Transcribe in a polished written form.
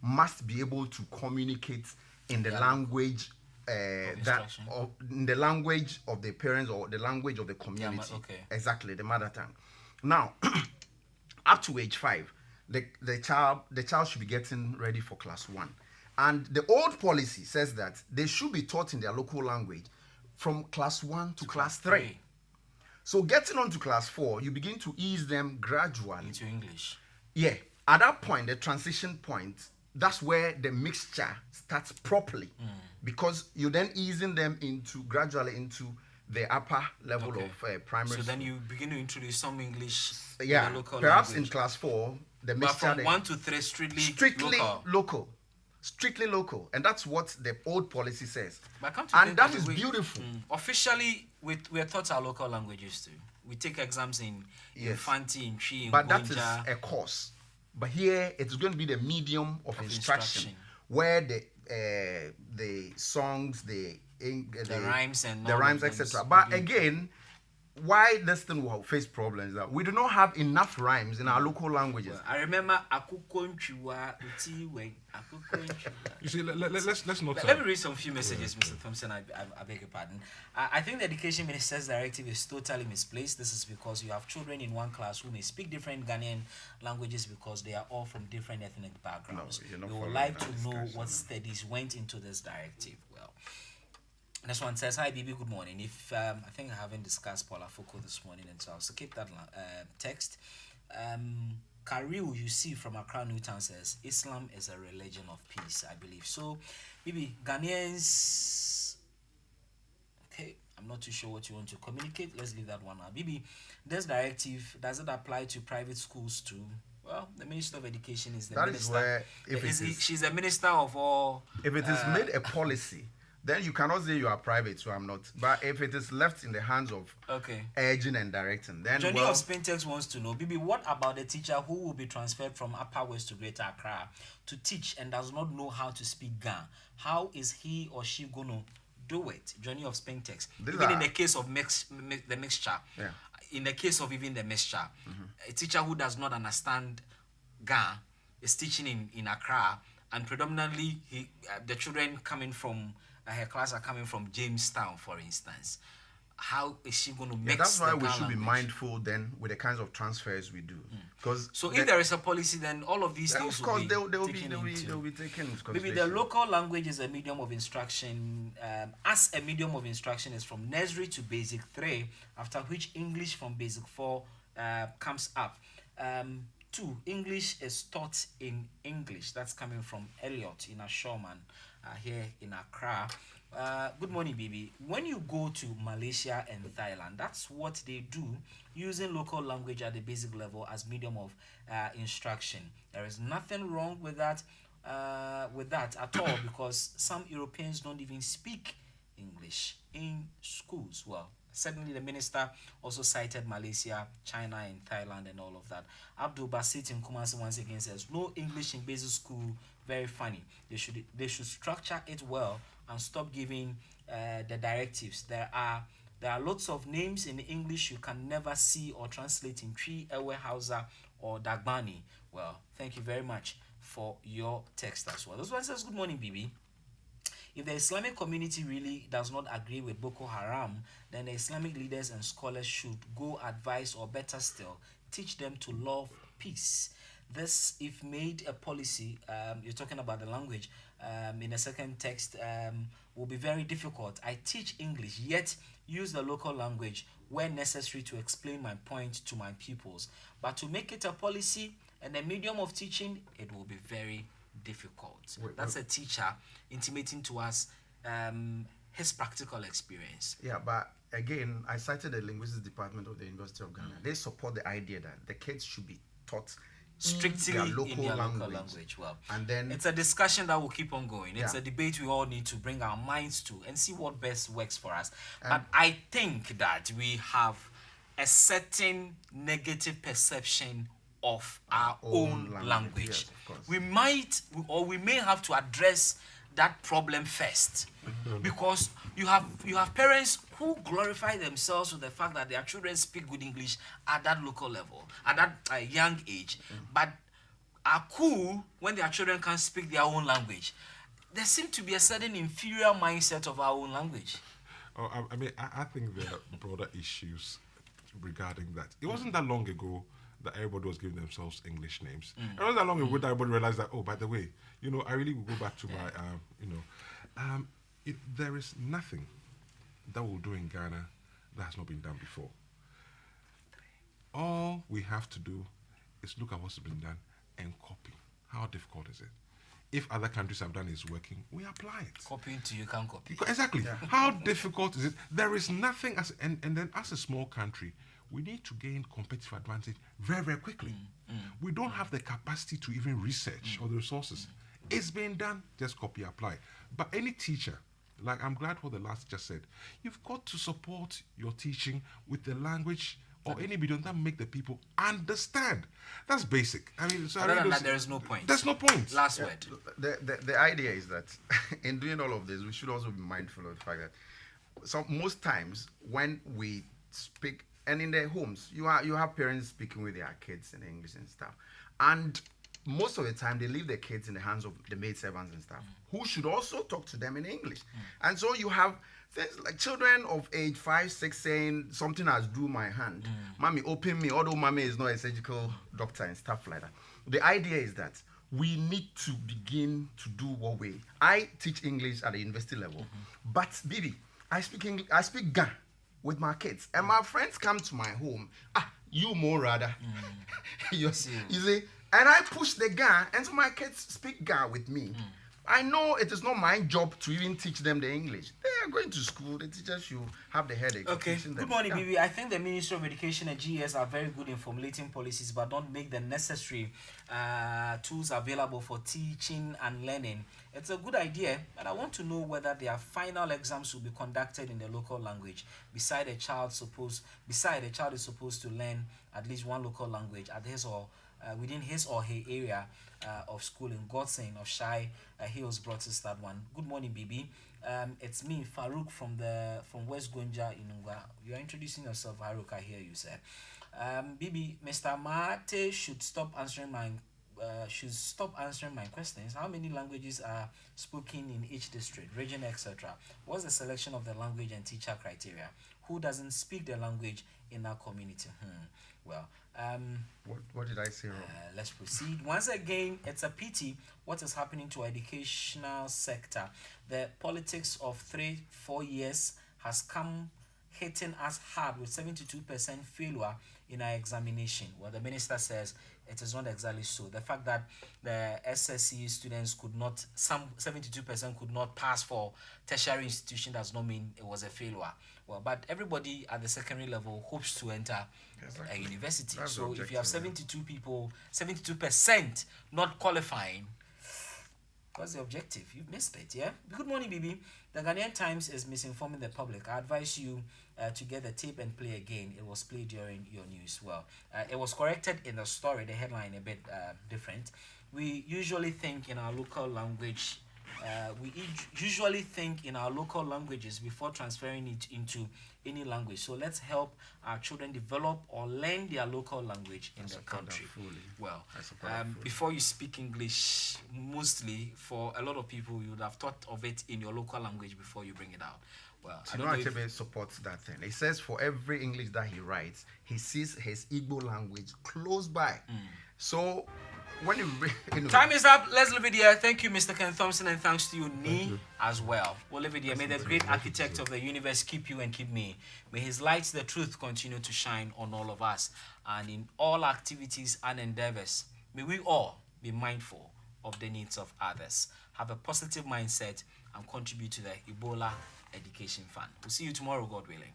must be able to communicate in the language in the language of the parents or the language of the community. Exactly, the mother tongue. Now, up to age 5, the child should be getting ready for class 1. And the old policy says that they should be taught in their local language from class 1 to class 3. So getting on to class 4, you begin to ease them gradually into English. Yeah. At that point, the transition point, that's where the mixture starts properly. Because you're then easing them gradually into the upper level of primary school. So then you begin to introduce some English in the local perhaps language. In class 4, the mixture... But from 1 to 3, strictly local. Strictly local. And that's what the old policy says. And that is beautiful. Officially, we're taught our local languages too. We take exams in Fanti, in Chi, in But Gonja. That is a course. But here, it's going to be the medium of instruction. Where the songs, the rhymes and the rhymes, etc. But again, why this thing will face problems is that we do not have enough rhymes in our local languages. Well, I remember you see, let's not. Let me read some few messages, Mr. Thompson. I beg your pardon. I think the Education Minister's directive is totally misplaced. This is because you have children in one class who may speak different Ghanaian languages because they are all from different ethnic backgrounds. We would like to know what studies went into this directive. Well, this one says, "Hi, Bibi. Good morning. If I think I haven't discussed Paula Foucault this morning, and so I'll skip that text." Karil, you see from Accra Newtown says, "Islam is a religion of peace, I believe." So, Bibi, Ghanaians. Okay, I'm not too sure what you want to communicate. Let's leave that one out. Bibi, this directive, does it apply to private schools too? Well, the Minister of Education is the minister. She's a minister of all. If it is made a policy, then you cannot say you are private, so I'm not. But if it is left in the hands of urging and directing, then Johnny of Spintex wants to know, Bibi, what about the teacher who will be transferred from Upper West to Greater Accra to teach and does not know how to speak Ga? How is he or she going to do it? Johnny of Spintex. Even in the case of the mixture, in the case of even the mixture, a teacher who does not understand Ga is teaching in Accra, and predominantly the children coming from her class are coming from Jamestown, for instance. How is she going to mix? That's why we should be mindful then with the kinds of transfers we do. So if there is a policy, then all of these things will be taken into consideration. Maybe the local language is a medium of instruction. As a medium of instruction is from nursery to basic 3, after which English from basic 4 comes up. 2, English is taught in English. That's coming from Elliot in Ashoman here in Accra. Good morning, Bibi. When you go to Malaysia and Thailand, that's what they do, using local language at the basic level as medium of instruction. There is nothing wrong with that at all, because some Europeans don't even speak English in schools. Well, certainly the minister also cited Malaysia, China, and Thailand and all of that. Abdul Basit in Kumasi once again says, no English in basic school. Very funny. They should structure it well and stop giving the directives. There are lots of names in English you can never see or translate in Tree, Ewe, Hausa, or Dagbani. Well, thank you very much for your text as well. This one says, good morning, Bibi. If the Islamic community really does not agree with Boko Haram, then the Islamic leaders and scholars should go advise, or better still, teach them to love peace. This, if made a policy, you're talking about the language, in the second text, will be very difficult. I teach English, yet use the local language where necessary to explain my point to my pupils. But to make it a policy and a medium of teaching, it will be very difficult. That's a teacher intimating to us his practical experience. Yeah, but again, I cited the linguistics department of the University of Ghana. They support the idea that the kids should be taught strictly in their local language. Well, and then it's a discussion that will keep on going. It's a debate we all need to bring our minds to and see what best works for us. But I think that we have a certain negative perception of our own language. Yes, of course. We may have to address that problem first, because you have parents who glorify themselves with the fact that their children speak good English at that local level, at that young age. But are cool when their children can't speak their own language. There seems to be a certain inferior mindset of our own language. Oh, I mean, I think there are broader issues regarding that. It wasn't that long ago that everybody was giving themselves English names. It wasn't that long ago that everybody realized that, oh, by the way, I really will go back to my, there is nothing that we'll do in Ghana that has not been done before. All we have to do is look at what's been done and copy. How difficult is it? If other countries have done is working, we apply it. Copying to you can't copy. Exactly. Yeah. How difficult is it? There is nothing and then as a small country, we need to gain competitive advantage very, very quickly. We don't have the capacity to even research or the resources. It's been done, just copy, apply. But any teacher, like I'm glad what the last just said, you've got to support your teaching with the language or any medium that make the people understand. That's basic. I mean, so other than that, there is no point. There's no point. Last word. The idea is that in doing all of this, we should also be mindful of the fact that most times when we speak, and in their homes, you have parents speaking with their kids in English and stuff, and most of the time they leave their kids in the hands of the maid servants and stuff, who should also talk to them in English. And so you have things like children of age 5, 6 saying something has drew my hand. Mommy, open me, although mommy is not a surgical doctor and stuff like that. The idea is that we need to begin to do what we. I teach English at the university level, but Bibi, I speak Ga with my kids, and my friends come to my home. You more rather. you see, and I push the Ga, and so my kids speak Ga with me. I know it is not my job to even teach them the English. They are going to school. The teachers should have the headache. Okay. Good morning, Bibi. I think the Ministry of Education and GES are very good in formulating policies, but don't make the necessary tools available for teaching and learning. It's a good idea, but I want to know whether their final exams will be conducted in the local language. Besides, a child is supposed to learn at least one local language at his or within his or her area of school in Godson of Shai Hills brought us that one. Good morning, Bibi. It's me, Farouk from West Gonja in Unga. You are introducing yourself, Farouk. I hear you, sir. Bibi, Mr. Mate should stop answering my questions. How many languages are spoken in each district, region, etc.? What's the selection of the language and teacher criteria? Who doesn't speak the language in our community? Well, what did I say wrong? Let's proceed. Once again, it's a pity what is happening to educational sector. The politics of 3-4 years has come hitting us hard with 72% failure in our examination. Well, the minister says it is not exactly so. The fact that the SSC students could not, some 72% could not pass for tertiary institution does not mean it was a failure. Well, but everybody at the secondary level hopes to enter a university. That's so if you have 72% not qualifying, what's the objective? You've missed it, yeah? Good morning, Bibi. The Ghanaian Times is misinforming the public. I advise you to get the tape and play again. It was played during your news. Well, it was corrected in the story, the headline a bit different. We usually think in our local language. Usually think in our local languages before transferring it into any language. So let's help our children develop or learn their local language in the country. Well, before you speak English, mostly for a lot of people, you would have thought of it in your local language before you bring it out. Well, I don't know if supports that thing. It says for every English that he writes, he sees his Igbo language close by. So when you time is up. Let's leave it here. Thank you, Mr. Ken Thompson, and thanks to you, Nee, as well. We'll leave it here. May the great architect of the universe keep you and keep me. May his light, the truth, continue to shine on all of us and in all activities and endeavors. May we all be mindful of the needs of others, have a positive mindset, and contribute to the Ebola Education Fund. We'll see you tomorrow, God willing.